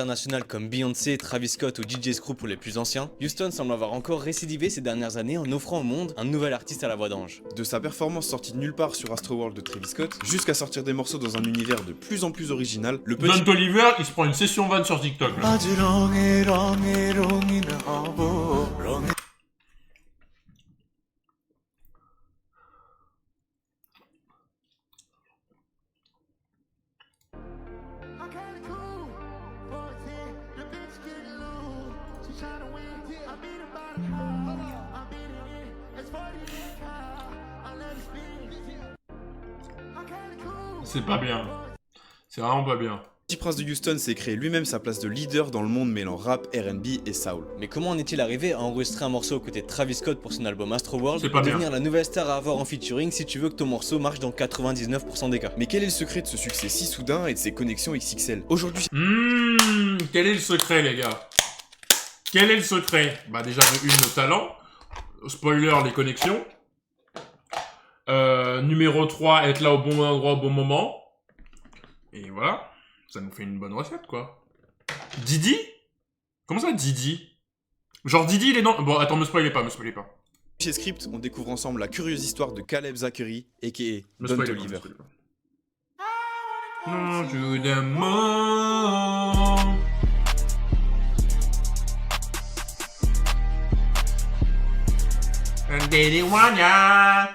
Internationales comme Beyoncé, Travis Scott ou DJ Screw pour les plus anciens, Houston semble avoir encore récidivé ces dernières années en offrant au monde un nouvel artiste à la voix d'ange. De sa performance sortie de nulle part sur Astroworld de Travis Scott, jusqu'à sortir des morceaux dans un univers de plus en plus original, le petit... Don Toliver, il se prend une session van sur TikTok. Là. C'est pas bien. C'est vraiment pas bien. Petit Prince de Houston s'est créé lui-même sa place de leader dans le monde mêlant rap, R&B et soul. Mais comment en est-il arrivé à enregistrer un morceau aux côtés de Travis Scott pour son album Astroworld C'est pas et bien. devenir la nouvelle star à avoir en featuring si tu veux que ton morceau marche dans 99% des cas? Mais quel est le secret de ce succès si soudain et de ses connexions XXL? Aujourd'hui, Quel est le secret, les gars? Quel est le secret? Bah déjà, le talent. Spoiler, les connexions. Numéro 3, être là au bon endroit au bon moment. Et voilà. Ça nous fait une bonne recette, quoi. Didi? Comment ça, Didi? Genre Didi, il est dans... Bon, attends, me spoilez pas. chez Script, on découvre ensemble la curieuse histoire de Caleb Zachary, a.k.a. Me Don spoilez Toliver. pas. Non, to the moon. And they want ya.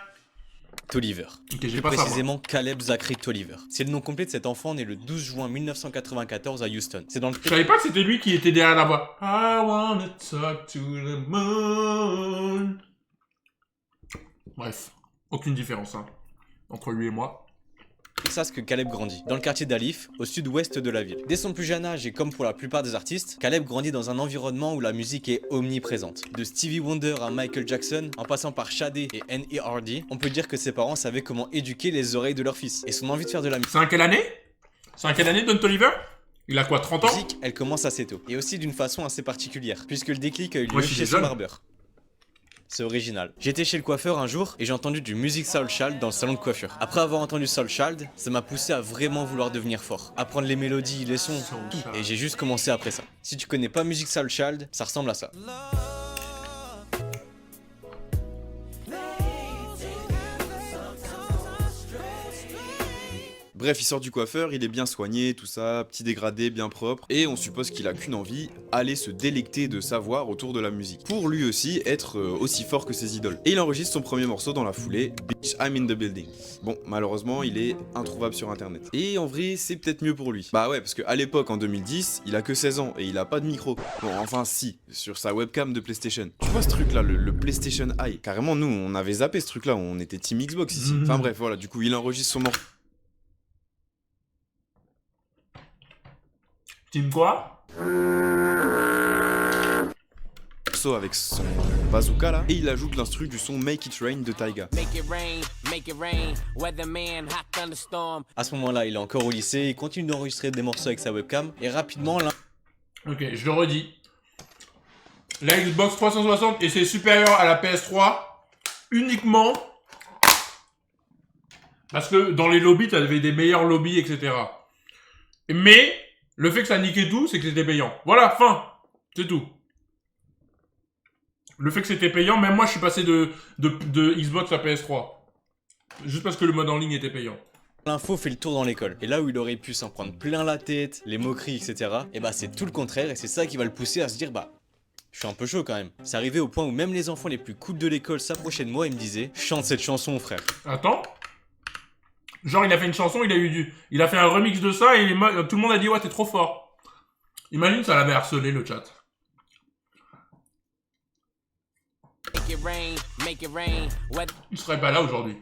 Toliver. Ok, j'ai Plus pas ça, moi. précisément Caleb Zachary Toliver. C'est le nom complet de cet enfant né le 12 juin 1994 à Houston. C'est dans le Je savais pas que c'était lui qui était derrière la voix. I wanna talk to the moon. Bref, aucune différence hein, entre lui et moi. Texas que Caleb grandit, dans le quartier d'Alif, au sud-ouest de la ville. Dès son plus jeune âge et comme pour la plupart des artistes, Caleb grandit dans un environnement où la musique est omniprésente. De Stevie Wonder à Michael Jackson, en passant par Sade et N.E.R.D, on peut dire que ses parents savaient comment éduquer les oreilles de leur fils. Et son envie de faire de la C'est en quelle année? Don Toliver? Il a quoi, 30 ans? musique, elle commence assez tôt. Et aussi d'une façon assez particulière, puisque le déclic a eu lieu Moi, je suis chez son jeune. barbeur. C'est original. J'étais chez le coiffeur un jour et j'ai entendu du Music Soul Child dans le salon de coiffure. Après avoir entendu Soul Child, ça m'a poussé à vraiment vouloir devenir fort. Apprendre les mélodies, les sons, Soul tout. Child. Et j'ai juste commencé après ça. Si tu connais pas Music Soul Child, ça ressemble à ça. Bref, il sort du coiffeur, il est bien soigné, tout ça, petit dégradé, bien propre, et on suppose qu'il a qu'une envie, aller se délecter de savoir autour de la musique. Pour lui aussi, être aussi fort que ses idoles. Et il enregistre son premier morceau dans la foulée, Bitch I'm in the building. Bon, malheureusement, il est introuvable sur internet. Et en vrai, c'est peut-être mieux pour lui. Bah ouais, parce qu'à l'époque, en 2010, il a que 16 ans, et il a pas de micro. Bon, enfin si, sur sa webcam de PlayStation. Tu vois ce truc là, le PlayStation Eye. Carrément, nous, on avait zappé ce truc là, on était Team Xbox ici. Enfin bref, voilà, du coup, il enregistre son morceau. Team quoi? Avec son bazooka là, et il ajoute l'instru du son Make It Rain de Taiga. À ce moment-là, il est encore au lycée, il continue d'enregistrer des morceaux avec sa webcam, et rapidement, Ok, je le redis. La Xbox 360 et c'est supérieur à la PS3 uniquement parce que dans les lobbies, tu avais des meilleurs lobbies, etc. Mais le fait que ça niquait tout, c'est que c'était payant. Voilà, fin. C'est tout. Le fait que c'était payant, même moi je suis passé de Xbox à PS3. Juste parce que le mode en ligne était payant. l'info fait le tour dans l'école. Et là où il aurait pu s'en prendre plein la tête, les moqueries, etc., et bah c'est tout le contraire, et c'est ça qui va le pousser à se dire bah... Je suis un peu chaud quand même. C'est arrivé au point où même les enfants les plus cool de l'école s'approchaient de moi et me disaient « Chante cette chanson, frère ». Attends. Genre il a fait une chanson, il a fait un remix de ça et tout le monde a dit ouais t'es trop fort. Imagine ça l'avait harcelé le chat. Il serait pas là aujourd'hui.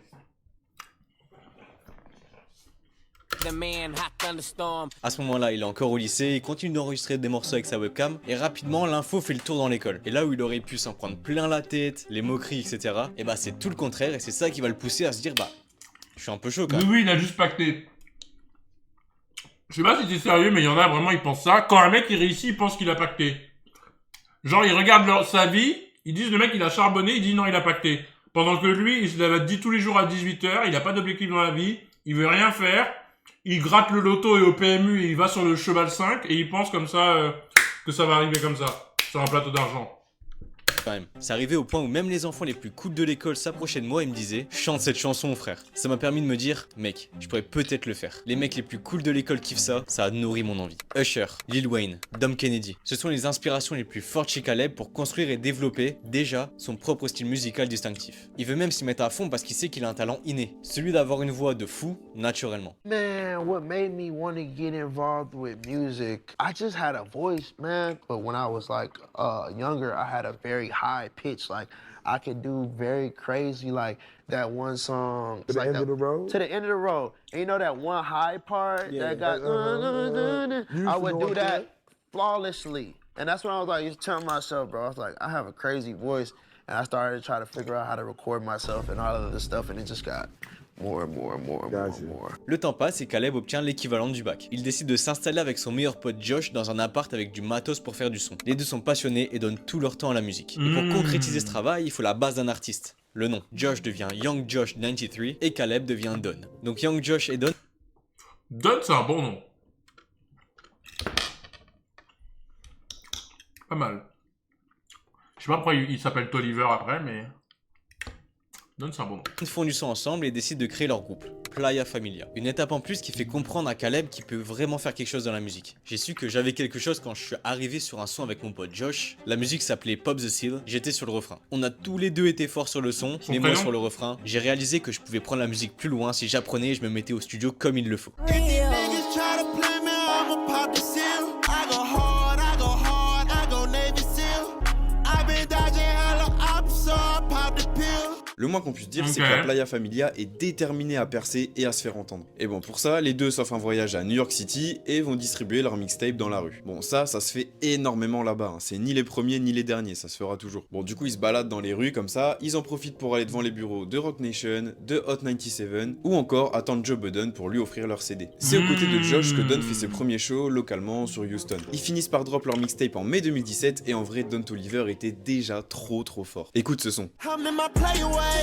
À ce moment-là, il est encore au lycée, il continue d'enregistrer des morceaux avec sa webcam, et rapidement, l'info fait le tour dans l'école. Et là où il aurait pu s'en prendre plein la tête, les moqueries, etc., et bah c'est tout le contraire, et c'est ça qui va le pousser à se dire bah... Je suis un peu chaud quand même. Oui, il a juste pacté. Je sais pas si t'es sérieux, mais il y en a vraiment, ils pensent ça. Quand un mec il réussit, il pense qu'il a pacté. Genre, ils regardent sa vie, ils disent le mec il a charbonné, il dit non, il a pacté. Pendant que lui, il se lève dit tous les jours à 18h, il a pas d'objectif dans la vie, il veut rien faire, il gratte le loto et au PMU et il va sur le cheval 5 et il pense comme ça que ça va arriver comme ça, sur un plateau d'argent. Quand même. C'est arrivé au point où même les enfants les plus cools de l'école s'approchaient de moi et me disaient « Chante cette chanson, frère !» Ça m'a permis de me dire « Mec, je pourrais peut-être le faire. » Les mecs les plus cools de l'école kiffent ça, ça a nourri mon envie. Usher, Lil Wayne, Dom Kennedy, ce sont les inspirations les plus fortes chez Caleb pour construire et développer, déjà, son propre style musical distinctif. Il veut même s'y mettre à fond parce qu'il sait qu'il a un talent inné, celui d'avoir une voix de fou, naturellement. Man, what made me want to get involved with music? I just had a voice, man. But when I was like younger, I had a very high pitch. Like I could do very crazy, like that one song. To the end of the road? To the end of the road. And you know that one high part that got. I would do that flawlessly. And that's when I was like, just telling myself, bro, I was like, I have a crazy voice. And I started to try to figure out how to record myself and all of this stuff. And it just got more and more and more and more and more. Le temps passe et Caleb obtient l'équivalent du bac. Il décide de s'installer avec son meilleur pote Josh dans un appart avec du matos pour faire du son. Les deux sont passionnés et donnent tout leur temps à la musique. Et pour concrétiser ce travail, il faut la base d'un artiste. Le nom. Josh devient Young Josh 93 et Caleb devient Don. Donc Young Josh et Don... Don, c'est un bon nom. Pas mal. Je sais pas pourquoi il s'appelle Toliver après, mais... Don, c'est un bon nom. Ils font du son ensemble et décident de créer leur groupe, Playa Familia. Une étape en plus qui fait comprendre à Caleb qu'il peut vraiment faire quelque chose dans la musique. J'ai su que j'avais quelque chose quand je suis arrivé sur un son avec mon pote Josh. La musique s'appelait Pop the Seal, j'étais sur le refrain. On a tous les deux été forts sur le son, mais moi sur le refrain. J'ai réalisé que je pouvais prendre la musique plus loin si j'apprenais et je me mettais au studio comme il le faut. Le moins qu'on puisse dire, c'est que la Playa Familia est déterminée à percer et à se faire entendre. Et bon, pour ça, les deux s'offrent un voyage à New York City et vont distribuer leur mixtape dans la rue. Bon, ça se fait énormément là-bas, hein. C'est ni les premiers ni les derniers, ça se fera toujours. Bon, du coup, ils se baladent dans les rues comme ça, ils en profitent pour aller devant les bureaux de Roc Nation, de Hot 97, ou encore attendre Joe Budden pour lui offrir leur CD. C'est aux côtés de Josh que Don fait ses premiers shows localement sur Houston. Ils finissent par drop leur mixtape en mai 2017 et en vrai, Don Toliver était déjà trop fort. Écoute ce son. I'm in my player ways.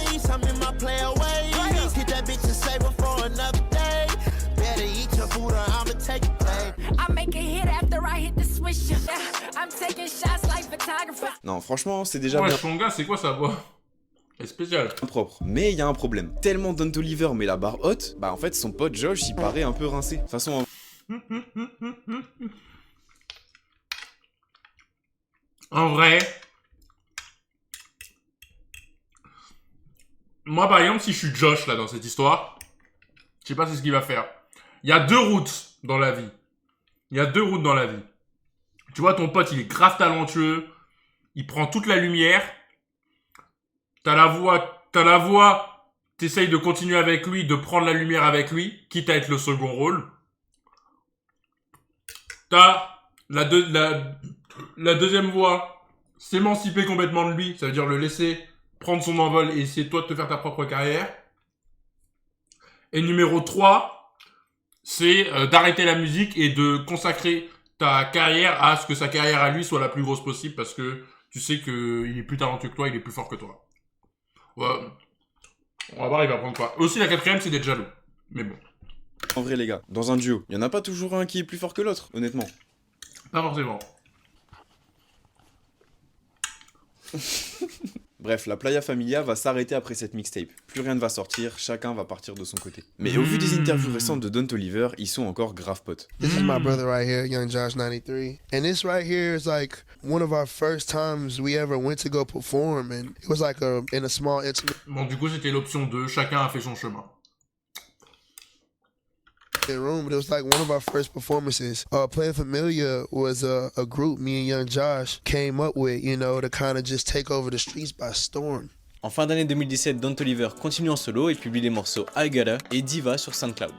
Hit that bitch and save her for another day. Better eat your Buddha, I'ma take a play. I make a hit after I hit the switch. I'm taking shots like photographer. Non, franchement, c'est déjà ouais, bien. Son gars, c'est quoi sa voix? Elle est spéciale. Propre. Mais il y a un problème. Tellement Don Toliver met la barre haute, bah en fait, son pote Josh, il paraît un peu rincé. De toute façon... En vrai... Moi, par exemple, si je suis Josh, là, dans cette histoire, je sais pas c'est ce qu'il va faire. Il y a deux routes dans la vie. Tu vois, ton pote, il est grave talentueux. Il prend toute la lumière. T'as la voix. T'essayes de continuer avec lui, de prendre la lumière avec lui, quitte à être le second rôle. T'as la deuxième voie, s'émanciper complètement de lui. Ça veut dire le laisser prendre son envol et essayer toi de te faire ta propre carrière. Et numéro 3, c'est d'arrêter la musique et de consacrer ta carrière à ce que sa carrière à lui soit la plus grosse possible parce que tu sais qu'il est plus talentueux que toi, il est plus fort que toi. Ouais. On va voir, il va prendre quoi. Aussi, la quatrième, c'est d'être jaloux. Mais bon. En vrai, les gars, dans un duo, il y en a pas toujours un qui est plus fort que l'autre, honnêtement. Pas forcément. Bref, la Playa Familia va s'arrêter après cette mixtape. Plus rien ne va sortir, chacun va partir de son côté. Mais au vu des interviews récentes de Don Toliver, ils sont encore grave potes. This is my brother right here, Young Josh 93. And this right here is like one of our first times we ever went to go perform. And it was like in a small intimate Bon, du coup, c'était l'option 2. Chacun a fait son chemin. room, but it was like one of our first performances. Playa Familia was a group me and Young Josh came up with, you know, to kind of just take over the streets by storm. En fin d'année 2017, Don Toliver continue en solo et publie les morceaux I Gotta et Diva sur SoundCloud.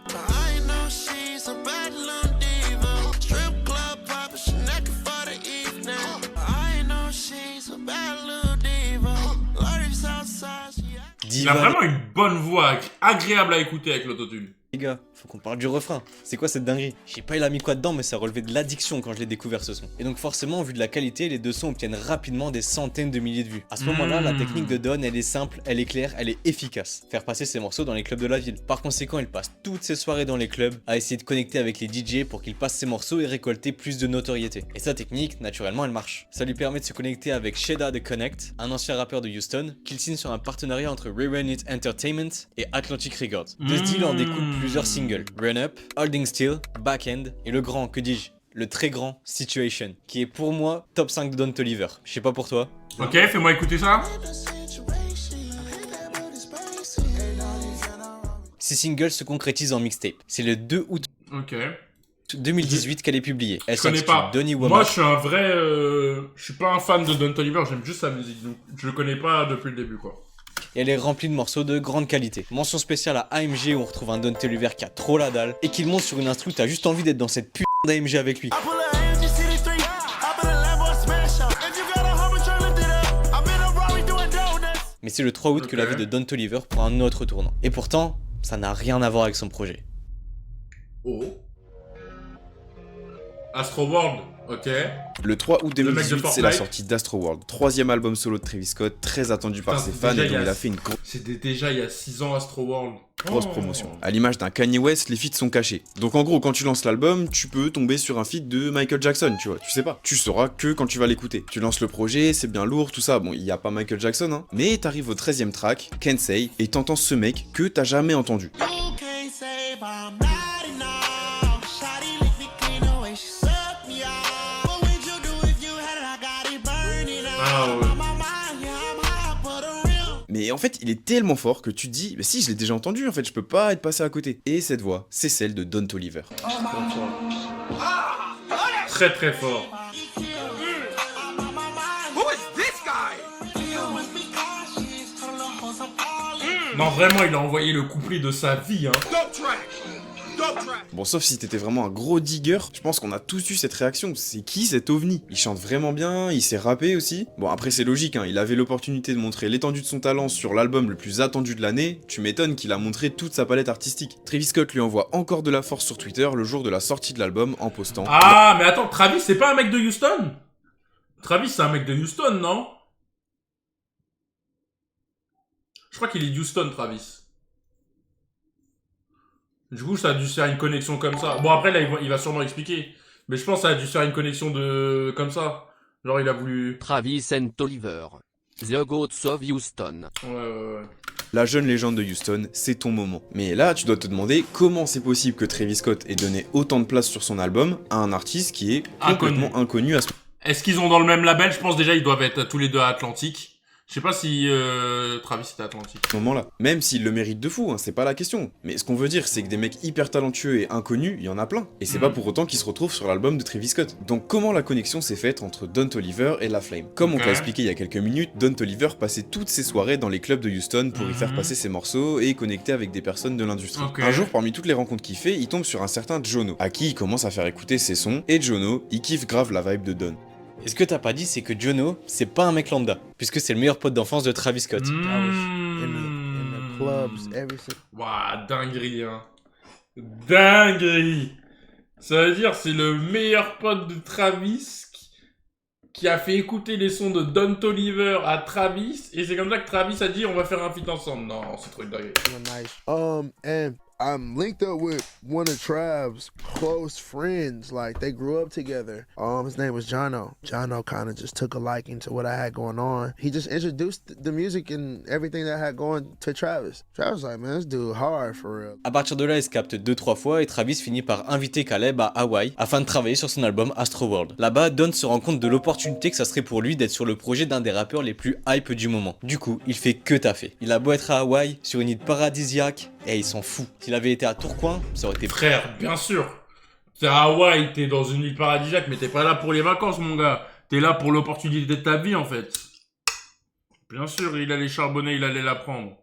Il a vraiment une bonne voix, agréable à écouter avec l'autotune. Les gars, faut qu'on parle du refrain. C'est quoi cette dinguerie? Je sais pas il a mis quoi dedans, mais ça relevait de l'addiction quand je l'ai découvert ce son. Et donc forcément, vu de la qualité, les deux sons obtiennent rapidement des centaines de milliers de vues. À ce moment-là, la technique de Don, elle est simple, elle est claire, elle est efficace. Faire passer ses morceaux dans les clubs de la ville. Par conséquent, il passe toutes ses soirées dans les clubs à essayer de connecter avec les DJ pour qu'ils passent ses morceaux et récolter plus de notoriété. Et sa technique, naturellement, elle marche. Ça lui permet de se connecter avec Sheda de Connect, un ancien rappeur de Houston, qu'il signe sur un partenariat entre Rerun It Entertainment et Atlantic Records. De ce deal en découle plusieurs singles, Run Up, Holding Still, Back End et le grand, que dis-je, le très grand Situation, qui est pour moi top 5 de Don Toliver. Je sais pas pour toi. Ok, fais-moi écouter ça. Ces singles se concrétisent en mixtape. C'est le 2 août Ok. 2018 qu'elle est publiée. Elle Je connais s'intitule pas. Donny Womack. Moi, je suis un vrai... je suis pas un fan de Don Toliver, j'aime juste sa musique. Donc, je le connais pas depuis le début, quoi. Et elle est remplie de morceaux de grande qualité. Mention spéciale à AMG où on retrouve un Don Toliver qui a trop la dalle et qu'il monte sur une instru, t'as juste envie d'être dans cette putain d'AMG avec lui. Mais c'est le 3 août que la vie de Don Toliver prend un autre tournant. Et pourtant, ça n'a rien à voir avec son projet. Oh. Astro World, ok. Le 3 août Le mec de 2018, c'est la Fortnite. sortie d'Astro World, troisième album solo de Travis Scott, très attendu par Putain, ses fans déjà, et dont il y a- il a fait une C'était déjà il y a 6 ans Astro World. grosse promotion. À l'image d'un Kanye West, les feats sont cachés. Donc en gros, quand tu lances l'album, tu peux tomber sur un feat de Michael Jackson, tu vois, tu sais pas. Tu sauras que quand tu vas l'écouter. Tu lances le projet, c'est bien lourd, tout ça. Bon, il y a pas Michael Jackson, hein. Mais t'arrives au 13e track, Can't Say, et t'entends ce mec que t'as jamais entendu. You can't save, I'm not enough. Shawty lick me clean the way she suck me off. What would you do if you had it? I got it burning up. Ah ouais. On my mind, yeah, I'm hot for the real. Mais en fait, il est tellement fort que tu te dis, mais si, je l'ai déjà entendu, en fait, je peux pas être passé à côté. Et cette voix, c'est celle de Don Toliver. Très très fort. Non, vraiment, il a envoyé le couplet de sa vie, hein. Bon, sauf si t'étais vraiment un gros digger, je pense qu'on a tous eu cette réaction. C'est qui cet ovni? Il chante vraiment bien, il sait rapper aussi. Bon, après c'est logique, hein, il avait l'opportunité de montrer l'étendue de son talent sur l'album le plus attendu de l'année, tu m'étonnes qu'il a montré toute sa palette artistique. Travis Scott lui envoie encore de la force sur Twitter le jour de la sortie de l'album en postant... Ah, mais attends, Travis, c'est pas un mec de Houston? Travis, c'est un mec de Houston, non? Je crois qu'il est Houston, Travis. Du coup, ça a dû se faire une connexion comme ça. Bon, après, là, il va sûrement expliquer. Mais je pense que ça a dû se faire une connexion de... comme ça. Genre, il a voulu... Travis Toliver. The Goats of Houston. Ouais. La jeune légende de Houston, c'est ton moment. Mais là, tu dois te demander comment c'est possible que Travis Scott ait donné autant de place sur son album à un artiste qui est complètement inconnu à ce Est-ce qu'ils ont dans le même label? Je pense déjà ils doivent être tous les deux à Atlantic. Je sais pas si Travis était Atlantic. moment-là. Même s'il le mérite de fou, hein, c'est pas la question. Mais ce qu'on veut dire, c'est que des mecs hyper talentueux et inconnus, il y en a plein. Et c'est pas pour autant qu'ils se retrouvent sur l'album de Travis Scott. Donc comment la connexion s'est faite entre Don Toliver et La Flame? Comme on te l'a expliqué il y a quelques minutes, Don Toliver passait toutes ses soirées dans les clubs de Houston pour y faire passer ses morceaux et connecter avec des personnes de l'industrie. Un jour, parmi toutes les rencontres qu'il fait, il tombe sur un certain Jono, à qui il commence à faire écouter ses sons, et Jono, il kiffe grave la vibe de Don. Et ce que t'as pas dit, c'est que Jono, c'est pas un mec lambda, puisque c'est le meilleur pote d'enfance de Travis Scott. In the clubs, everything. Waouh, dinguerie, hein. Dinguerie. Ça veut dire c'est le meilleur pote de Travis qui a fait écouter les sons de Don Toliver à Travis, et c'est comme ça que Travis a dit on va faire un feat ensemble. Non, c'est trop dingue. Nice. And I'm linked up with one of Trav's close friends. Like they grew up together. His name was Jono. Jono kind of just took a liking to what I had going on. He just introduced the music and everything that I had going to Travis. Travis was like, man, this dude hard for real. À partir de là, il se capte 2-3 fois et Travis finit par inviter Caleb à Hawaï afin de travailler sur son album Astroworld. Là-bas, Don se rend compte de l'opportunité que ça serait pour lui d'être sur le projet d'un des rappeurs les plus hype du moment. Du coup, il fait que taffer. Il a beau être à Hawaï, sur une île paradisiaque, et il s'en fout. S'il avait été à Tourcoing, ça aurait été... Frère, bien sûr. T'es à Hawaï, t'es dans une île paradisiaque, mais t'es pas là pour les vacances, mon gars. T'es là pour l'opportunité de ta vie, en fait. Bien sûr, il allait charbonner, il allait la prendre.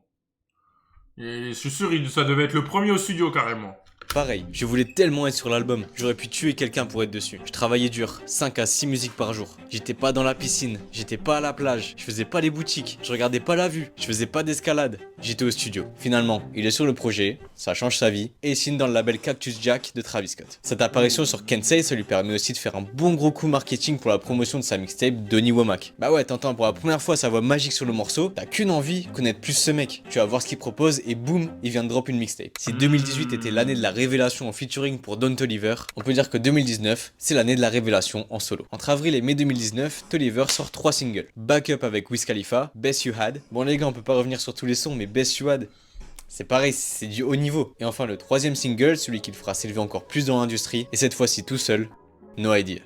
Et je suis sûr, ça devait être le premier au studio, carrément. Pareil, je voulais tellement être sur l'album, j'aurais pu tuer quelqu'un pour être dessus. Je travaillais dur, 5 à 6 musiques par jour. J'étais pas dans la piscine, j'étais pas à la plage, je faisais pas les boutiques, je regardais pas la vue, je faisais pas d'escalade. J'étais au studio. Finalement, il est sur le projet, ça change sa vie, et il signe dans le label Cactus Jack de Travis Scott. Cette apparition sur Kensei, ça lui permet aussi de faire un bon gros coup marketing pour la promotion de sa mixtape Donny Womack. Bah ouais, t'entends pour la première fois sa voix magique sur le morceau, t'as qu'une envie, connaître plus ce mec. Tu vas voir ce qu'il propose et boum, il vient de drop une mixtape. Si 2018 était l'année de la révélation en featuring pour Don Toliver, on peut dire que 2019, c'est l'année de la révélation en solo. Entre avril et mai 2019, Toliver sort 3 singles. Back Up avec Wiz Khalifa, Best You Had. Bon les gars, on peut pas revenir sur tous les sons, mais Best You Had, c'est pareil, c'est du haut niveau. Et enfin le 3ème single, celui qui le fera s'élever encore plus dans l'industrie, et cette fois-ci tout seul, No Idea.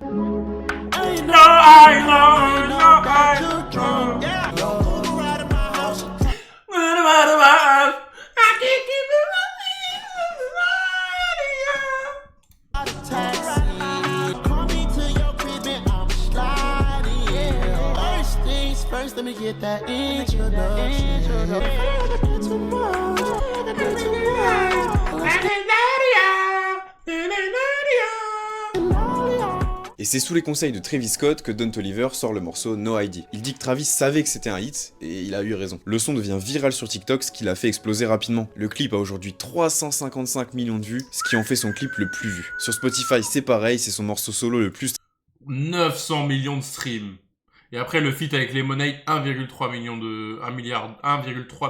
First, let me get that introduction. Et c'est sous les conseils de Travis Scott que Don Toliver sort le morceau No ID. Il dit que Travis savait que c'était un hit, et il a eu raison. Le son devient viral sur TikTok, ce qui l'a fait exploser rapidement. Le clip a aujourd'hui 355 millions de vues, ce qui en fait son clip le plus vu. Sur Spotify, c'est pareil, c'est son morceau solo le plus 900 millions de streams. Et après, le feat avec Lemonade, 1,3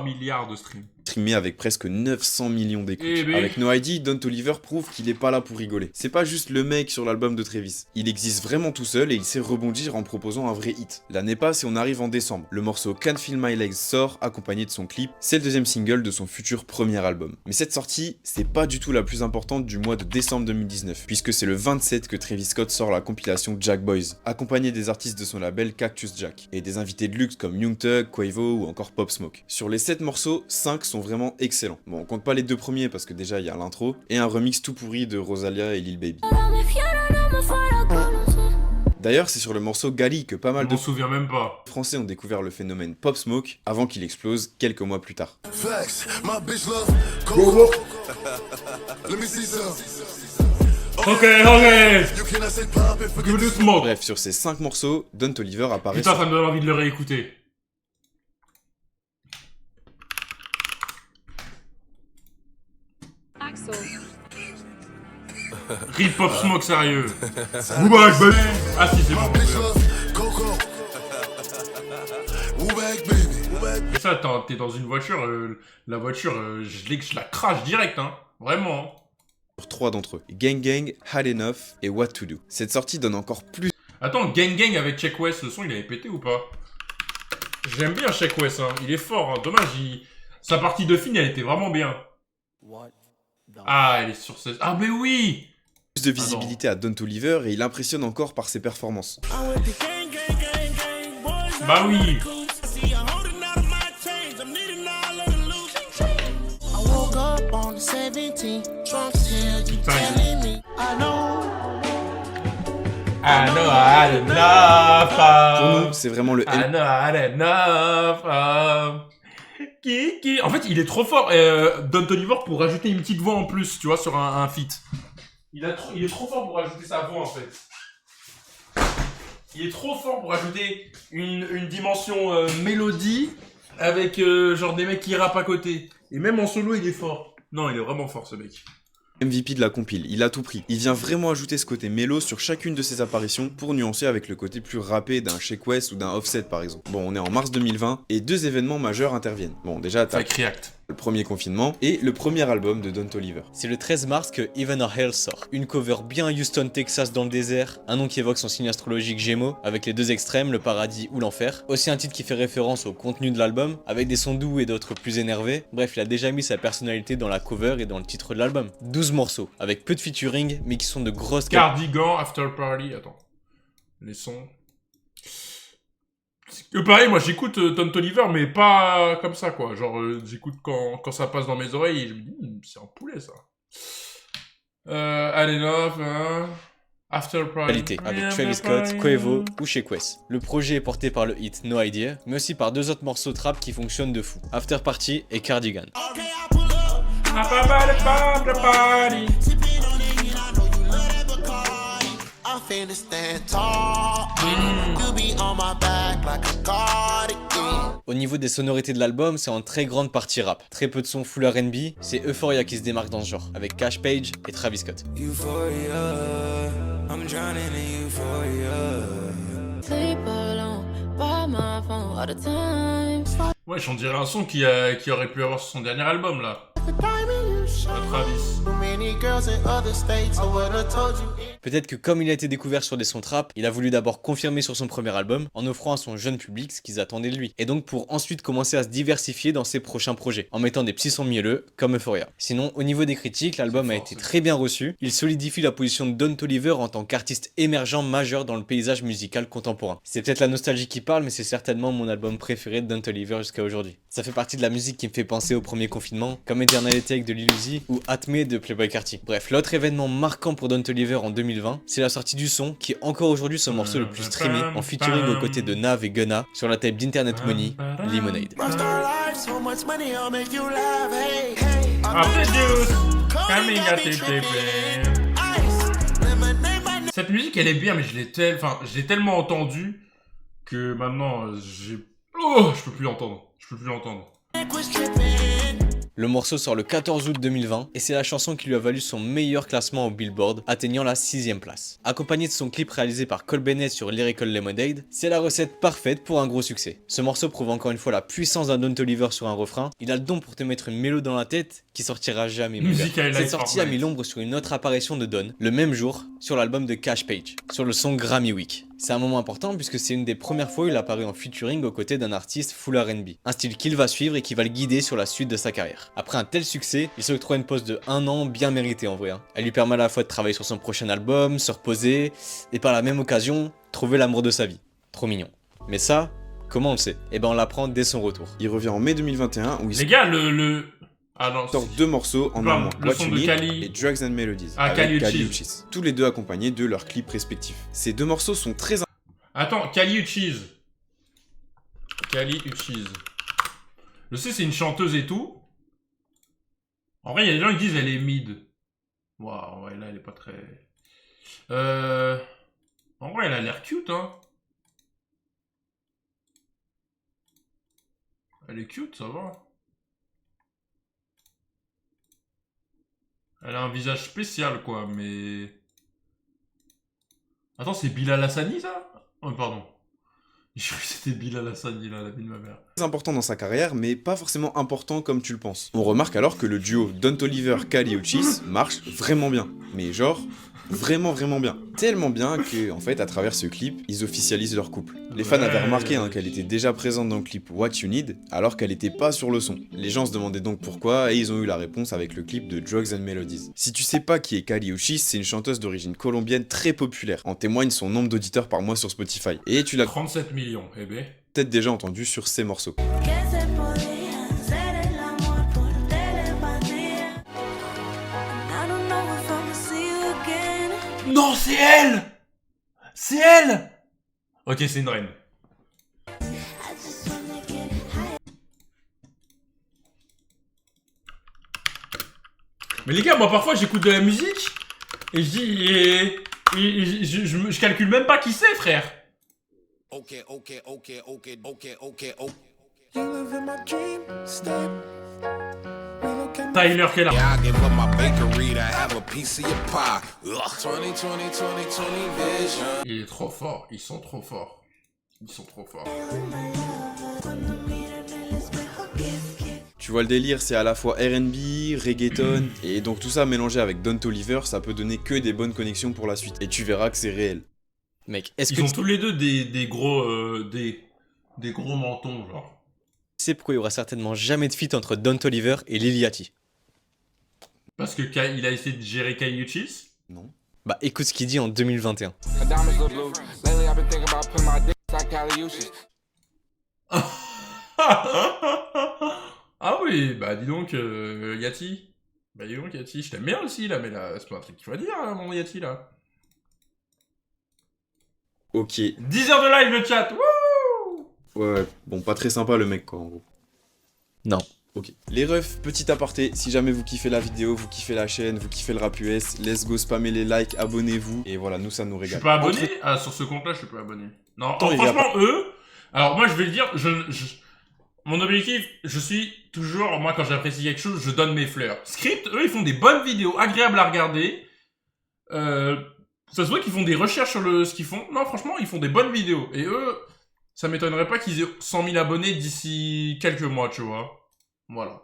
milliard de streams. streamé avec presque 900 millions d'écoutes. Eh ben. Avec No ID, Don Toliver prouve qu'il est pas là pour rigoler. C'est pas juste le mec sur l'album de Travis. Il existe vraiment tout seul et il sait rebondir en proposant un vrai hit. L'année passe et on arrive en décembre. Le morceau Can't Feel My Legs sort, accompagné de son clip. C'est le deuxième single de son futur premier album. Mais cette sortie, c'est pas du tout la plus importante du mois de décembre 2019, puisque c'est le 27 que Travis Scott sort la compilation Jack Boys, accompagné des artistes de son label Cactus Jack, et des invités de luxe comme Young Thug, Quavo ou encore Pop Smoke. Sur les 7 morceaux, 5 sont vraiment excellents. Bon, on compte pas les 2 premiers parce que déjà il y a l'intro, et un remix tout pourri de Rosalia et Lil Baby. D'ailleurs, c'est sur le morceau Gali que pas mal de souviens même pas. Français ont découvert le phénomène Pop Smoke avant qu'il explose quelques mois plus tard. Ok. Give it a smoke. Bref, sur ces 5 morceaux, Don Toliver apparaît. Putain, ça me donne envie de le réécouter. Rip Pop Smoke sérieux. Boubac, baby. Ah si, c'est bon. Et ça, t'es dans une voiture, la voiture, je la crache direct, hein. Vraiment. Pour 3 d'entre eux, Gang Gang, Had Enough et What to Do. Cette sortie donne encore plus. Attends, Gang Gang avec Check West, le son il avait pété ou pas? J'aime bien Check West, hein. Il est fort, hein. Dommage, sa partie de film elle était vraiment bien. Ah, elle est sur 16. Ah, mais oui! Plus de visibilité à Don Toliver et il impressionne encore par ses performances. Bah oui! Pour nous, c'est vraiment le Kiki. En fait, il est trop fort. Don Toliver pour rajouter une petite voix en plus, tu vois, sur un feat. Il est trop fort pour rajouter sa voix, en fait. Il est trop fort pour rajouter une dimension mélodie avec genre des mecs qui rappent à côté. Et même en solo, il est fort. Non, il est vraiment fort, ce mec. MVP de la compile, il a tout pris. Il vient vraiment ajouter ce côté mélo sur chacune de ses apparitions pour nuancer avec le côté plus rappé d'un Sheck West ou d'un Offset par exemple. Bon, on est en mars 2020 et 2 événements majeurs interviennent. Bon, déjà, t'as le premier confinement et le premier album de Don Toliver. C'est le 13 mars que Even or Hell sort. Une cover bien Houston, Texas dans le désert, un nom qui évoque son signe astrologique Gémeaux, avec les 2 extrêmes, le paradis ou l'enfer. Aussi un titre qui fait référence au contenu de l'album, avec des sons doux et d'autres plus énervés. Bref, il a déjà mis sa personnalité dans la cover et dans le titre de l'album. 12 morceaux, avec peu de featuring, mais qui sont de grosses... Cardigan, After Party, attends. Les sons... pareil, moi j'écoute Don Toliver, mais pas comme ça, quoi. Genre, j'écoute quand ça passe dans mes oreilles et je me dis, c'est un poulet, ça. Had Enough, After Party. Avec Travis Scott, Quavo ou Sheck West. Le projet est porté par le hit No Idea, mais aussi par 2 autres morceaux trap qui fonctionnent de fou. After Party et Cardigan. Sipping on it, and I know you love that Bacardi. I finna stand tall. You be on my back like a cardigan. Au niveau des sonorités de l'album, c'est en très grande partie rap. Très peu de sons full R&B, c'est Euphoria qui se démarque dans ce genre, avec Cash Page et Travis Scott. Euphoria, I'm drowning in euphoria. Sleep alone by my phone all the time. Ouais, on dirait un son qui aurait pu avoir sur son dernier album là. Travis. Peut-être que comme il a été découvert sur des sons trap, il a voulu d'abord confirmer sur son premier album en offrant à son jeune public ce qu'ils attendaient de lui. Et donc pour ensuite commencer à se diversifier dans ses prochains projets, en mettant des petits sons mielleux comme Euphoria. Sinon, au niveau des critiques, l'album a été très bien reçu. Il solidifie la position de Don Toliver en tant qu'artiste émergent majeur dans le paysage musical contemporain. C'est peut-être la nostalgie qui parle, mais c'est certainement mon album préféré de Don Toliver jusqu'à aujourd'hui. Ça fait partie de la musique qui me fait penser au premier confinement, comme Eternal Take de Lil Uzi ou Atme de Playboi Carti. Bref, l'autre événement marquant pour Don Toliver en 2020, c'est la sortie du son qui est encore aujourd'hui son morceau le plus streamé en featuring aux côtés de Nav et Gunna sur la tape d'Internet Money, Lemonade. Après Deus, coming at it, baby. Cette musique elle est bien, mais je l'ai tellement entendue que maintenant je peux plus l'entendre. Le morceau sort le 14 août 2020 et c'est la chanson qui lui a valu son meilleur classement au Billboard, atteignant la 6ème place. Accompagné de son clip réalisé par Cole Bennett sur Lyrical Lemonade, c'est la recette parfaite pour un gros succès. Ce morceau prouve encore une fois la puissance d'un Don Toliver sur un refrain. Il a le don pour te mettre une mélodie dans la tête qui sortira jamais. Cette sortie a mis l'ombre sur une autre apparition de Don, le même jour, sur l'album de Cash Page, sur le son Grammy Week. C'est un moment important puisque c'est une des premières fois où il apparaît en featuring aux côtés d'un artiste full R&B, un style qu'il va suivre et qui va le guider sur la suite de sa carrière. Après un tel succès, il s'octroie une pause de 1 an bien méritée en vrai. Elle lui permet à la fois de travailler sur son prochain album, se reposer, et par la même occasion, trouver l'amour de sa vie. Trop mignon. Mais ça, comment on le sait? Eh ben on l'apprend dès son retour. Il revient en mai 2021 où il Les gars, sort 2 morceaux en un mois, le What son You de Need Kali. et Drugs and Melodies, Ah, avec Kali Kali Uchis. Uchis. Tous les deux accompagnés de leurs clips respectifs. Ces 2 morceaux sont très Attends, Kali Uchis. Je sais, c'est une chanteuse et tout. En vrai, il y a des gens qui disent elle est mid. Waouh, ouais, là, elle est pas très... En vrai, elle a l'air cute, hein. Elle est cute, ça va. Elle a un visage spécial, quoi, mais... Attends, c'est Bilal Hassani, ça? Oh, pardon. Je croyais que c'était Bilal Hassani, là, la vie de ma mère. important dans sa carrière, mais pas forcément important comme tu le penses. On remarque alors que le duo Don Toliver, Kali Uchis marche vraiment bien. Mais genre, vraiment bien. Tellement bien que, en fait, à travers ce clip, ils officialisent leur couple. Les fans avaient remarqué qu'elle était déjà présente dans le clip What You Need, alors qu'elle était pas sur le son. Les gens se demandaient donc pourquoi, et ils ont eu la réponse avec le clip de Drugs and Melodies. Si tu sais pas qui est Kali Uchis, c'est une chanteuse d'origine colombienne très populaire. En témoigne son nombre d'auditeurs par mois sur Spotify. Et tu l'as 37 millions, eh ben. peut-être déjà entendu sur ses morceaux. Non, c'est elle! C'est elle! Ok, c'est une reine. Mais les gars, moi parfois j'écoute de la musique et je dis... je calcule même pas qui c'est, frère. Okay. You live in my dream state. Tyler Keller. Yeah, I give up my bakery to have a piece of your pie. Ugh. 2020 vision. Il est trop fort, ils sont trop forts. Ils sont trop forts. Tu vois le délire, c'est à la fois R&B, reggaeton, et donc tout ça mélangé avec Don Toliver, ça peut donner que des bonnes connexions pour la suite. Et tu verras que c'est réel. Mec, est-ce Ils que ont tu tous les deux des gros mentons, genre. sais pourquoi il y aura certainement jamais de feat entre Don Toliver et Lil Yachty? Parce que il a essayé de gérer Kali Uchis. Non. Bah écoute ce qu'il dit en 2021. Ah oui, bah dis donc, Yachty. Bah dis donc, Yachty, je t'aime bien aussi, là, mais là, c'est pas un truc qu'il faut dire, hein, mon Yachty, là. Ok. 10 heures de live, le chat, wouh! Ouais, bon, pas très sympa le mec, quoi, en gros. Non, Ok. Les refs, petit aparté, si jamais vous kiffez la vidéo, vous kiffez la chaîne, vous kiffez le rap US, let's go spammer les likes, abonnez-vous, et voilà, nous ça nous Je suis régale. pas abonné. Ah, sur ce compte-là, je suis pas abonné. Non, Attends, franchement, eux. Alors, moi, je vais le dire, mon objectif, je suis toujours, moi, quand j'apprécie quelque chose, je donne mes fleurs. Script, eux, ils font des bonnes vidéos, agréables à regarder. Ça se voit qu'ils font des recherches sur ce qu'ils font. Non, franchement, ils font des bonnes vidéos. Et eux, ça m'étonnerait pas qu'ils aient 100 000 abonnés d'ici quelques mois, tu vois. Voilà.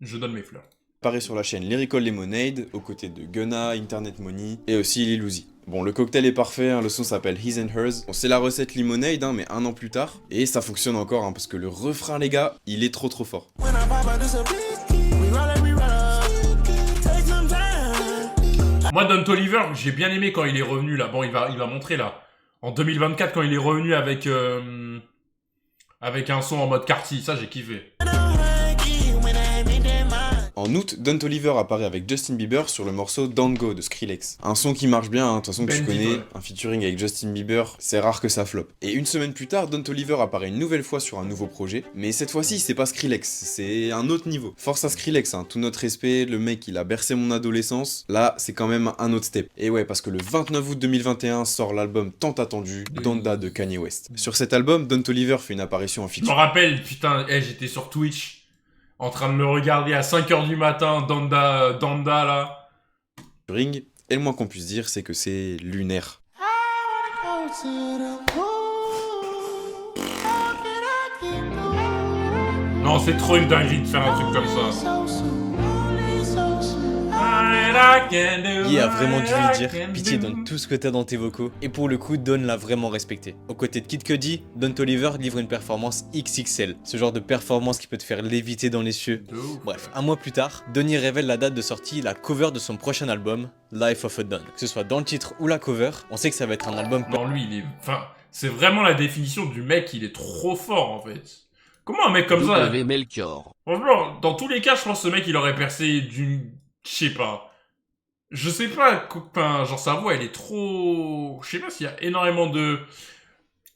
Je donne mes fleurs. Apparaît sur la chaîne Lyrical Lemonade, aux côtés de Gunna, Internet Money, et aussi Lil Uzi. Bon, le cocktail est parfait, hein, le son s'appelle His and Hers. Bon, c'est la recette Lemonade, hein, mais 1 an plus tard. Et ça fonctionne encore, hein, parce que le refrain, les gars, il est trop fort. Moi, Don Toliver, j'ai bien aimé quand il est revenu, là. Bon, il va montrer, là. En 2024, quand il est revenu avec un son en mode Carti. Ça, j'ai kiffé. En août, Don Toliver apparaît avec Justin Bieber sur le morceau Don't Go de Skrillex. Un son qui marche bien, hein, de toute façon que tu connais, un featuring avec Justin Bieber, c'est rare que ça floppe. Et une semaine plus tard, Don Toliver apparaît une nouvelle fois sur un nouveau projet, mais cette fois-ci c'est pas Skrillex, c'est un autre niveau. Force à Skrillex, hein, tout notre respect, le mec il a bercé mon adolescence, là c'est quand même un autre step. Et ouais, parce que le 29 août 2021 sort l'album tant attendu, Donda de Kanye West. Sur cet album, Don Toliver fait une apparition en featuring. Je me rappelle, putain, j'étais sur Twitch. En train de me regarder à 5h du matin, Donda là. Et le moins qu'on puisse dire, c'est que c'est lunaire. Non, c'est trop une dinguerie de faire un truc comme ça. Guy a vraiment dû lui dire « Pitié, donne tout ce que t'as dans tes vocaux » et pour le coup, Don l'a vraiment respecté. Aux côtés de Kid Cudi, Don Toliver livre une performance XXL, ce genre de performance qui peut te faire léviter dans les cieux. Bref, un mois plus tard, Donny révèle la date de sortie, la cover de son prochain album, Life of a Don. Que ce soit dans le titre ou la cover, on sait que ça va être un album... Non, lui, il est... Enfin, c'est vraiment la définition du mec, il est trop fort, en fait. Comment un mec comme ça... Melchior. Franchement, dans tous les cas, je pense que ce mec, il aurait percé d'une... Je sais pas... Je sais pas, enfin, genre sa voix elle est trop... Je sais pas s'il y a énormément de...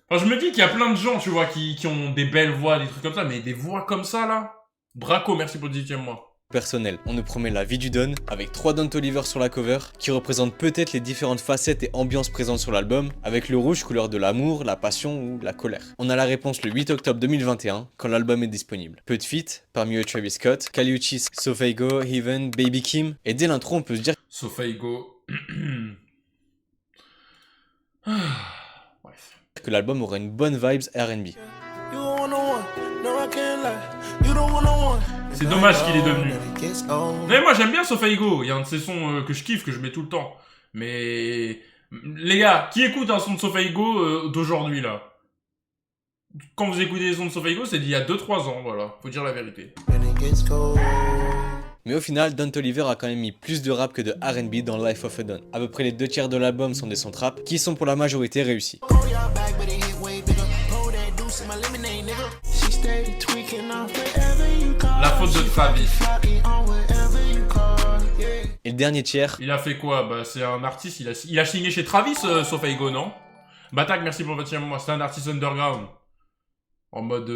Enfin, je me dis qu'il y a plein de gens, tu vois, qui ont des belles voix, des trucs comme ça, mais des voix comme ça, là... Braco, merci pour le 18e mois. Personnel. On nous promet la vie du Don, avec 3 Don Toliver sur la cover, qui représentent peut-être les différentes facettes et ambiances présentes sur l'album, avec le rouge couleur de l'amour, la passion ou la colère. On a la réponse le 8 octobre 2021, quand l'album est disponible. Peu de feats, parmi eux Travis Scott, Kali Uchis, Sofaigo, Heaven, Baby Kim, et dès l'intro on peut se dire Sofaigo... Bref. Que l'album aura une bonne vibes R&B. C'est dommage qu'il est devenu. Mais moi j'aime bien Sofaigo, il y a un de ses sons que je kiffe, que je mets tout le temps. Mais... Les gars, qui écoute un son de Sofaigo d'aujourd'hui là? Quand vous écoutez les sons de Sofaigo, c'est d'il y a 2-3 ans, voilà. Faut dire la vérité. Mais au final, Don Toliver a quand même mis plus de rap que de R&B dans Life of a Don. À peu près les 2 tiers de l'album sont des sons trap, qui sont pour la majorité réussis. La faute de Travis. Et le dernier tiers... Il a fait quoi? Bah c'est un artiste, il a signé chez Travis, Sofaigo, non? Batak, merci pour votre mois. C'est un artiste underground. En mode...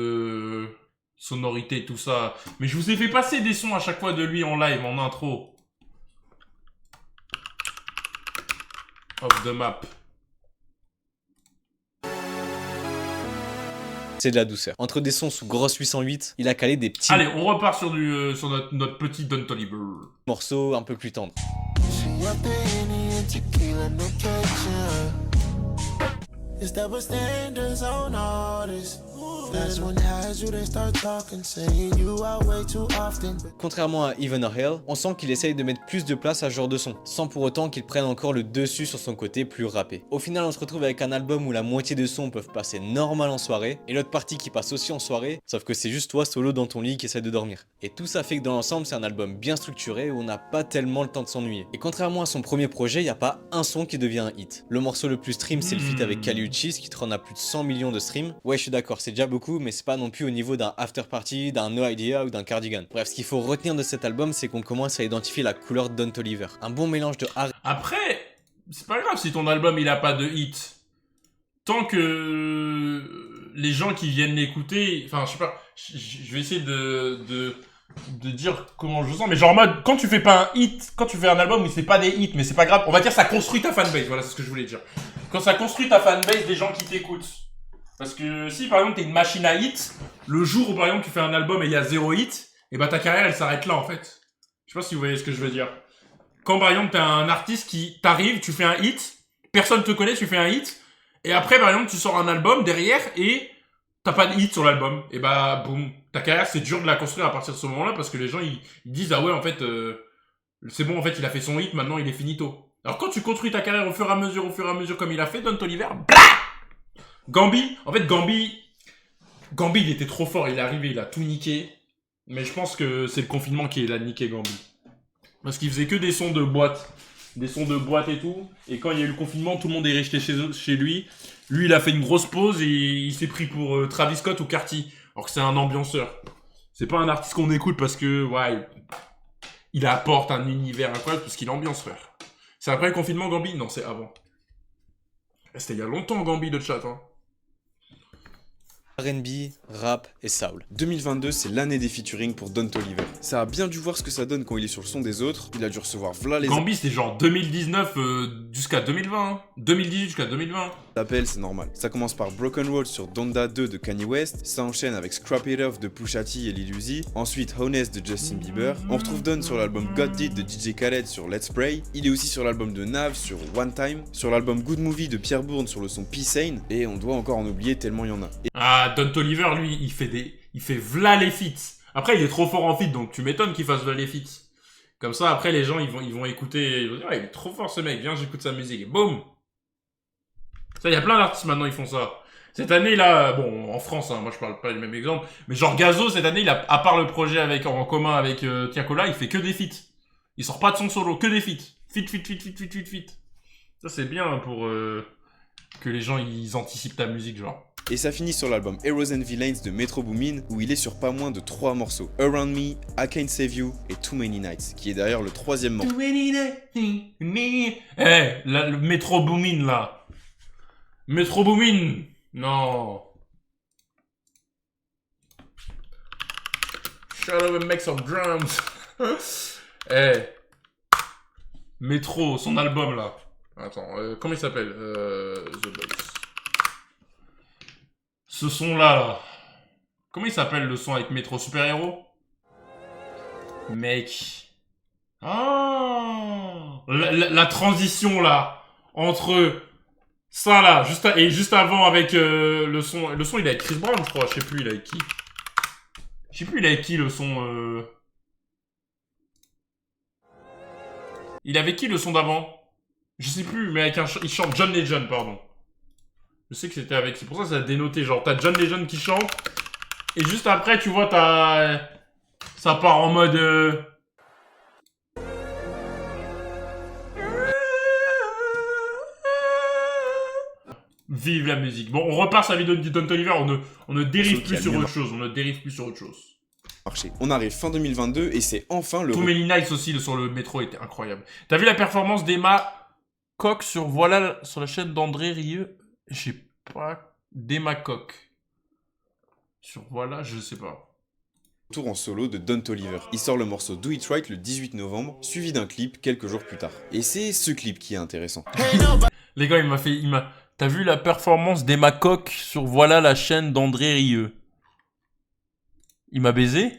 sonorité, tout ça. Mais je vous ai fait passer des sons à chaque fois de lui en live, en intro. Off the map. C'est de la douceur. Entre des sons sous grosse 808, il a calé des petits Allez, on repart sur, sur notre petit Don Toliver. morceaux un peu plus tendres. Contrairement à Even or Hell, on sent qu'il essaye de mettre plus de place à ce genre de son, sans pour autant qu'il prenne encore le dessus sur son côté plus rappé. Au final, on se retrouve avec un album où la moitié des sons peuvent passer normal en soirée, et l'autre partie qui passe aussi en soirée, sauf que c'est juste toi solo dans ton lit qui essaie de dormir. Et tout ça fait que dans l'ensemble, c'est un album bien structuré où on n'a pas tellement le temps de s'ennuyer. Et contrairement à son premier projet, il n'y a pas un son qui devient un hit. Le morceau le plus stream, c'est le feat avec Kali Uchis qui trône à plus de 100 millions de streams. Ouais, je suis d'accord, c'est déjà beaucoup, mais c'est pas non plus au niveau d'un After Party, d'un No Idea ou d'un Cardigan. Bref, ce qu'il faut retenir de cet album, c'est qu'on commence à identifier la couleur de Don Toliver. Un bon mélange de R&B. Après, c'est pas grave si ton album il a pas de hit. Tant que les gens qui viennent l'écouter, enfin je sais pas, je vais essayer de de dire comment je sens, mais genre en mode, quand tu fais pas un hit, quand tu fais un album où c'est pas des hits, mais c'est pas grave, on va dire ça construit ta fanbase, voilà, c'est ce que je voulais dire. Quand ça construit ta fanbase des gens qui t'écoutent. Parce que si par exemple t'es une machine à hit, le jour où par exemple tu fais un album et il y a 0 hit, et bah ta carrière elle s'arrête là en fait. Je sais pas si vous voyez ce que je veux dire. Quand par exemple t'as un artiste qui t'arrive, tu fais un hit, personne te connaît, tu fais un hit, et après par exemple tu sors un album derrière et t'as pas de hit sur l'album, et bah boum, ta carrière c'est dur de la construire à partir de ce moment-là parce que les gens ils disent ah ouais en fait c'est bon en fait il a fait son hit, maintenant il est finito. Alors quand tu construis ta carrière au fur et à mesure comme il a fait, Don Toliver, blah Gambi, en fait Gambi il était trop fort, il est arrivé, il a tout niqué, mais je pense que c'est le confinement qui l'a niqué Gambi. Parce qu'il faisait que des sons de boîte. Des sons de boîte et tout. Et quand il y a eu le confinement, tout le monde est resté chez lui. Lui, il a fait une grosse pause et il s'est pris pour Travis Scott ou Carti. Alors que c'est un ambianceur. C'est pas un artiste qu'on écoute parce que, ouais, il apporte un univers incroyable parce qu'il ambiance, frère. C'est après le confinement, Gambi? Non, c'est avant. C'était il y a longtemps, Gambi, de chat, hein. R&B, rap et soul. 2022, c'est l'année des featuring pour Don Toliver. Ça a bien dû voir ce que ça donne quand il est sur le son des autres. Il a dû recevoir v'là les Gambi, c'était genre 2019 jusqu'à 2020. Hein. 2018 jusqu'à 2020. appels, c'est normal. Ça commence par Broken Road sur Donda 2 de Kanye West. Ça enchaîne avec Scrap It Off de Pusha T et Lil Uzi. Ensuite, Honest de Justin Bieber. On retrouve Don sur l'album God Did de DJ Khaled sur Let's Pray. Il est aussi sur l'album de Nav sur One Time. Sur l'album Good Movie de Pierre Bourne sur le son Peace Sane. Et on doit encore en oublier tellement il y en a. Ah, Don Toliver, lui, il fait v'là les feats. Après, il est trop fort en feat, donc tu m'étonnes qu'il fasse v'là les feats. Comme ça, après, les gens, ils vont écouter, ils vont dire, ah, il est trop fort ce mec, viens, j'écoute sa musique, et boum! Ça, il y a plein d'artistes maintenant, ils font ça. Cette année, là, bon, en France, hein, moi je parle pas du même exemple, mais genre Gazo, cette année, il a, à part le projet en commun avec Tiakola, il fait que des feats. Il sort pas de son solo, que des feats. Feat. Ça, c'est bien pour que les gens, ils anticipent ta musique, genre. Et ça finit sur l'album Heroes and Villains de Metro Boomin, où il est sur pas moins de 3 morceaux. Around Me, I Can't Save You et Too Many Nights, qui est d'ailleurs le 3e morceau. Le Metro Boomin, là. Metro Boomin. Non. Shut up and make some drums. Metro, son album, là. Attends, comment il s'appelle The Box. Ce son-là, là. Comment il s'appelle le son avec Metro Super Héros? Mec. Ah, la transition, là. Entre ça, là. Juste avant avec le son. Le son, il est avec Chris Brown, je crois. Je sais plus, il est avec qui. Je sais plus, il est avec qui, le son. Il est avec qui, le son d'avant? Je sais plus, mais avec il chante John Legend, pardon. Je sais que c'était avec... C'est pour ça que ça a dénoté. Genre, t'as John Legend qui chante. Et juste après, tu vois, ça part en mode... Vive la musique. Bon, on repart sa vidéo de Don Toliver. On ne dérive plus sur autre chose. On arrive fin 2022 et c'est enfin le... Too Many Nights aussi sur le métro était incroyable. T'as vu la performance d'Emma Coq sur la chaîne d'André Rieu? Je sais pas. D'Emma Coq. Sur Voilà, je sais pas. Tour en solo de Don Toliver. Il sort le morceau Do It Right le 18 novembre, suivi d'un clip quelques jours plus tard. Et c'est ce clip qui est intéressant. Les gars, t'as vu la performance d'Emma Coq sur Voilà la chaîne d'André Rieu? Il m'a baisé?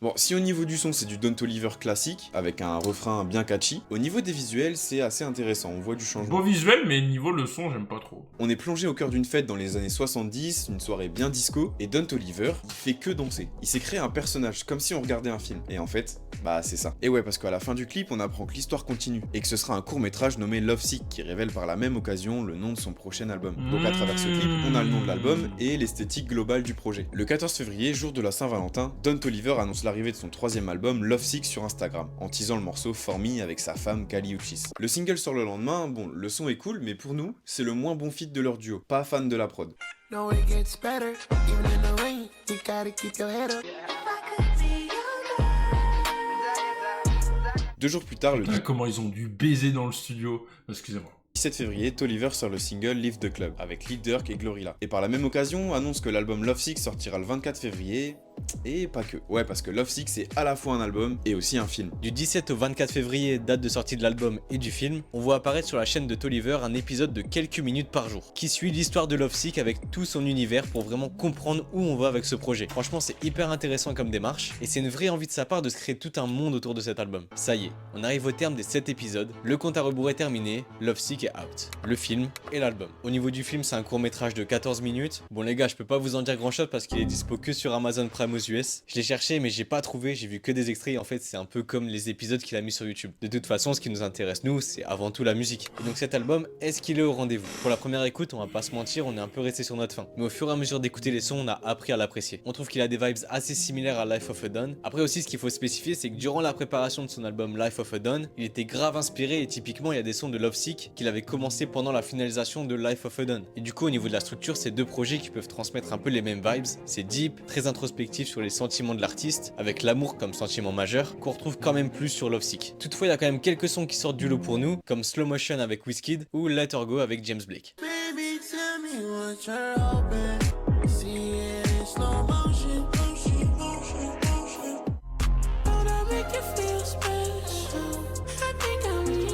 Bon, si au niveau du son c'est du Don Toliver classique, avec un refrain bien catchy, au niveau des visuels c'est assez intéressant, on voit du changement. Beau visuel, mais niveau le son, j'aime pas trop. On est plongé au cœur d'une fête dans les années 70, une soirée bien disco, et Don Toliver, il fait que danser. Il s'est créé un personnage, comme si on regardait un film. Et en fait, bah c'est ça. Et ouais, parce qu'à la fin du clip, on apprend que l'histoire continue, et que ce sera un court-métrage nommé Love Sick, qui révèle par la même occasion le nom de son prochain album. Donc à travers ce clip, on a le nom de l'album et l'esthétique globale du projet. Le 14 février, jour de la Saint-Valentin, Don Toliver annonce l'arrivée de son 3e album Love Sick sur Instagram, en teasant le morceau For Me avec sa femme Kali Uchis. Le single sort le lendemain, bon, le son est cool, mais pour nous, c'est le moins bon feat de leur duo, pas fan de la prod. 2 jours plus tard, le Putain, comment ils ont dû baiser dans le studio. Excusez-moi. 17 février, Toliver sort le single Leave the Club avec Lil Durk et Glorilla. Et par la même occasion, annonce que l'album Love Sick sortira le 24 février. Et pas que. Ouais, parce que Love Sick c'est à la fois un album et aussi un film. Du 17 au 24 février, date de sortie de l'album et du film, on voit apparaître sur la chaîne de Toliver un épisode de quelques minutes par jour, qui suit l'histoire de Love Sick avec tout son univers pour vraiment comprendre où on va avec ce projet. Franchement, c'est hyper intéressant comme démarche, et c'est une vraie envie de sa part de se créer tout un monde autour de cet album. Ça y est, on arrive au terme des 7 épisodes, le compte à rebours est terminé, Love Sick est out. Le film et l'album. Au niveau du film, c'est un court métrage de 14 minutes. Bon les gars, je peux pas vous en dire grand chose parce qu'il est dispo que sur Amazon Prime aux US. Je l'ai cherché mais j'ai pas trouvé, j'ai vu que des extraits. En fait, c'est un peu comme les épisodes qu'il a mis sur YouTube. De toute façon, ce qui nous intéresse nous, c'est avant tout la musique. Et donc cet album, est-ce qu'il est au rendez-vous? Pour la première écoute, on va pas se mentir, on est un peu resté sur notre faim. Mais au fur et à mesure d'écouter les sons, on a appris à l'apprécier. On trouve qu'il a des vibes assez similaires à Life of a Don. Après aussi, ce qu'il faut spécifier, c'est que durant la préparation de son album Life of a Don, il était grave inspiré et typiquement, il y a des sons de Love Sick qu'il avait commencé pendant la finalisation de Life of a Don. Et du coup, au niveau de la structure, c'est deux projets qui peuvent transmettre un peu les mêmes vibes. C'est deep, très introspectif sur les sentiments de l'artiste, avec l'amour comme sentiment majeur, qu'on retrouve quand même plus sur Love Sick. Toutefois, il y a quand même quelques sons qui sortent du lot pour nous, comme Slow Motion avec Wizkid ou Let Her Go avec James Blake. Baby, tell me what you're hoping. See it in slow motion, motion, motion, motion. Wanna make you feel special. I think I'm in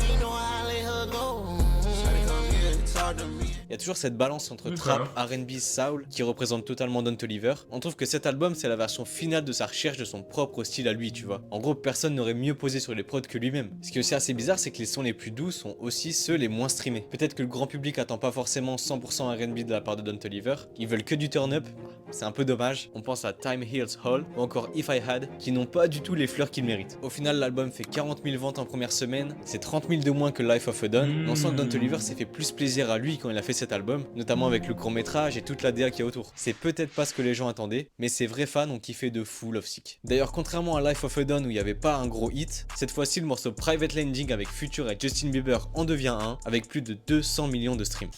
Ain't no how I let her go. Shawty come here, talk to me. Il y a toujours cette balance entre trap, R&B, soul qui représente totalement Don Toliver. On trouve que cet album c'est la version finale de sa recherche de son propre style à lui, tu vois. En gros, personne n'aurait mieux posé sur les prods que lui-même. Ce qui est aussi assez bizarre, c'est que les sons les plus doux sont aussi ceux les moins streamés. Peut-être que le grand public attend pas forcément 100% R&B de la part de Don Toliver. Ils veulent que du turn up. C'est un peu dommage. On pense à Time Heals All ou encore If I Had, qui n'ont pas du tout les fleurs qu'ils méritent. Au final, l'album fait 40 000 ventes en première semaine. C'est 30 000 de moins que Life of a Don. On sent que Don Toliver s'est fait plus plaisir à lui quand il a fait cet album, notamment avec le court métrage et toute la DA qu'il y a autour. C'est peut-être pas ce que les gens attendaient, mais ses vrais fans ont kiffé de fou Love Sick. D'ailleurs, contrairement à Life of a Don où il n'y avait pas un gros hit, cette fois-ci le morceau Private Landing avec Future et Justin Bieber en devient un, avec plus de 200 millions de streams.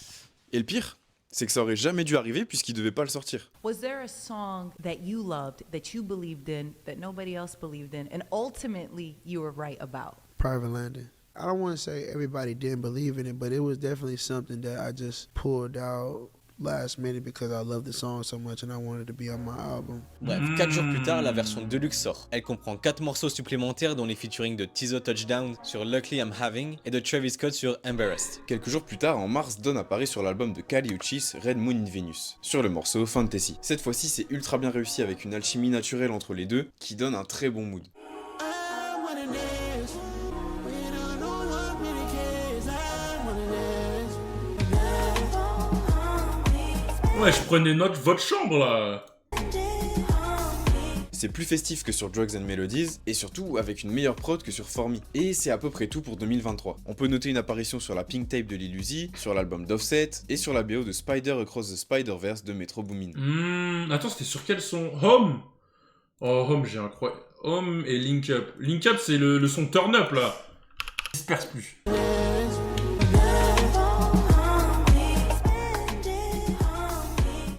Et le pire, c'est que ça aurait jamais dû arriver puisqu'il devait pas le sortir. Was there a song that you loved, that you believed in, that nobody else believed in, and ultimately you were right about? Private Landing. I don't want to say everybody didn't believe in it, but it was definitely something that I just pulled out last minute because I love the song so much and I wanted to be on my album. Bref, 4 jours plus tard, la version Deluxe sort. Elle comprend 4 morceaux supplémentaires dont les featuring de Tizo Touchdown sur Luckily I'm Having et de Travis Scott sur Embarrassed. Quelques jours plus tard, en mars, Don apparaît sur l'album de Kali Uchis, Red Moon in Venus, sur le morceau Fantasy. Cette fois-ci, c'est ultra bien réussi avec une alchimie naturelle entre les deux qui donne un très bon mood. Ouais, je prenais note votre chambre là. C'est plus festif que sur Drugs and Melodies, et surtout avec une meilleure prod que sur For Me. Et c'est à peu près tout pour 2023. On peut noter une apparition sur la Pink Tape de Lil Uzi, sur l'album d'Offset, et sur la BO de Spider Across the Spider-Verse de Metro Boomin. Attends, c'était sur quel son? Home. Oh, Home, j'ai incroyable. Home et Link Up. Link Up, c'est le son Turn Up là. Il se perce plus.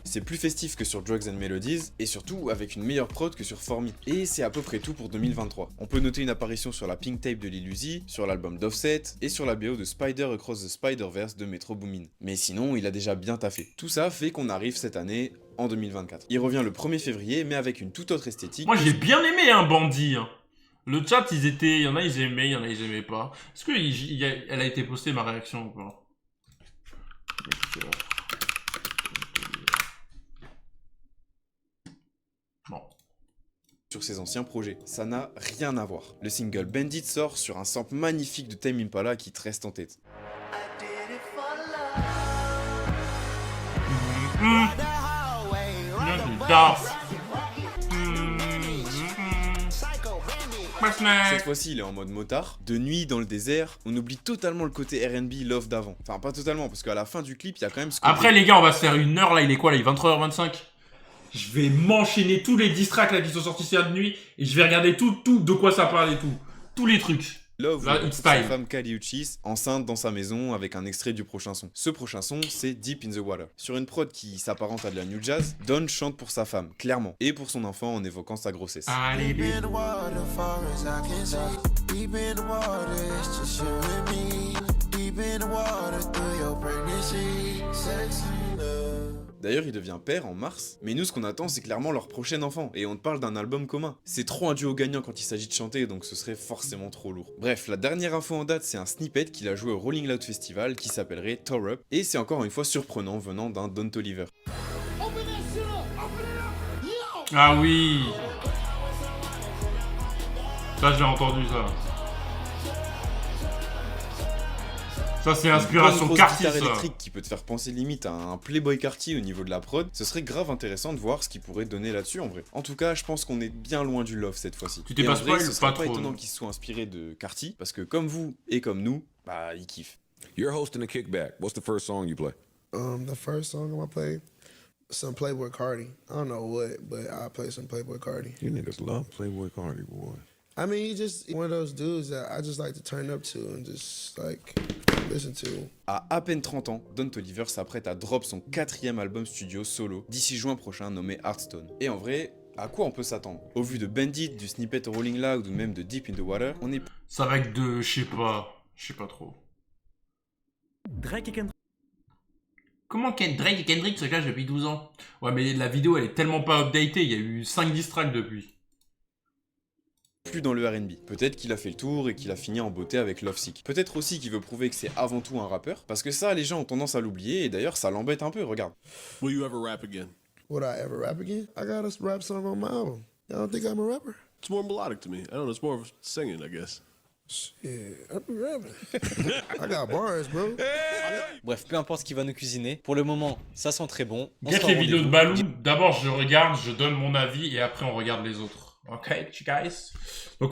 C'est plus festif que sur Drugs and Melodies, et surtout avec une meilleure prod que sur For Me. Et c'est à peu près tout pour 2023. On peut noter une apparition sur la Pink Tape de Lil Uzi, sur l'album d'Offset, et sur la BO de Spider Across the Spider-Verse de Metro Boomin. Mais sinon, il a déjà bien taffé. Tout ça fait qu'on arrive cette année en 2024. Il revient le 1er février, mais avec une toute autre esthétique. Moi j'ai bien aimé un Bandit. Hein. Le chat, il y en a ils aimaient, il y en a ils aimaient pas. Est-ce que elle a été postée ma réaction ou pas? Bon. Sur ses anciens projets, ça n'a rien à voir. Le single Bandit sort sur un sample magnifique de Tame Impala qui te reste en tête. Cette fois-ci, il est en mode motard. De nuit, dans le désert, on oublie totalement le côté R&B love d'avant. Enfin, pas totalement, parce qu'à la fin du clip, il y a quand même ce côté... Après, les gars, on va se faire une heure, là. Il est quoi, là? Il est 23h25. Je vais m'enchaîner tous les diss tracks, là, qui sont sortis cette nuit. Et je vais regarder tout de quoi ça parle et tout. Tous les trucs. Love, Là, où on it's retrouve sa time. femme Kali Uchis enceinte dans sa maison avec un extrait du prochain son. Ce prochain son, c'est Deep in the Water. Sur une prod qui s'apparente à de la new jazz, Don chante pour sa femme, clairement, et pour son enfant en évoquant sa grossesse. Allez, Deep in the water, far as I can see. Deep in the water, it's just you and me. Deep in the water, through your pregnancy. Sexy love. D'ailleurs, il devient père en mars, mais nous ce qu'on attend c'est clairement leur prochain enfant, et on te parle d'un album commun. C'est trop un duo gagnant quand il s'agit de chanter, donc ce serait forcément trop lourd. Bref, la dernière info en date c'est un snippet qu'il a joué au Rolling Loud Festival qui s'appellerait Tore Up, et c'est encore une fois surprenant venant d'un Don Toliver. Ah oui. Ça, j'ai entendu ça. Ça, c'est l'inspiration Une Cartier, guitare ça. électrique qui peut te faire penser limite à un Playboy Cartier au niveau de la prod, ce serait grave intéressant de voir ce qu'il pourrait donner là-dessus en vrai. En tout cas, je pense qu'on est bien loin du love cette fois-ci. Tu t'es Et pas en vrai, spoil, ce serait pas pas trop, étonnant non. qu'il se soit inspiré de Cartier, parce que comme vous et comme nous, bah il kiffe. You're hosting a kickback. What's the first song you play? The first song I'm gonna play, some Playboy Cardi. I don't know what, but I'll play some Playboy Cardi. You niggas love Playboy Cardi, boy. I mean, he's just one of those dudes that I just like to turn up to and just like listen to. À peine 30 ans, Don Toliver s'apprête à drop son 4e album studio solo d'ici juin prochain nommé Hearthstone. Et en vrai, à quoi on peut s'attendre? Au vu de Bandit, du snippet Rolling Loud ou même de Deep in the Water, on est Ça va être de... Je sais pas trop. Drake et Kendrick. Comment Drake et Kendrick se cachent depuis 12 ans? Ouais, mais la vidéo, elle est tellement pas updatée. Il y a eu 5 diss tracks depuis. plus dans le R&B. Peut-être qu'il a fait le tour et qu'il a fini en beauté avec Lovesick. Peut-être aussi qu'il veut prouver que c'est avant tout un rappeur, parce que ça, les gens ont tendance à l'oublier, et d'ailleurs, ça l'embête un peu, regarde. Will you ever rap again? Would I ever rap again? I got a rap song on my album. I don't think I'm a rapper. It's more melodic to me. I don't know, it's more of singing, I guess. Shit, I'm a rapper. I got bars, bro. Bref, peu importe ce qu'il va nous cuisiner, pour le moment, ça sent très bon. On Gâte se les rend vidéos de rendez-vous. Balou. D'abord, je regarde, je donne mon avis et après, on regarde les autres. Ok, guys? Donc,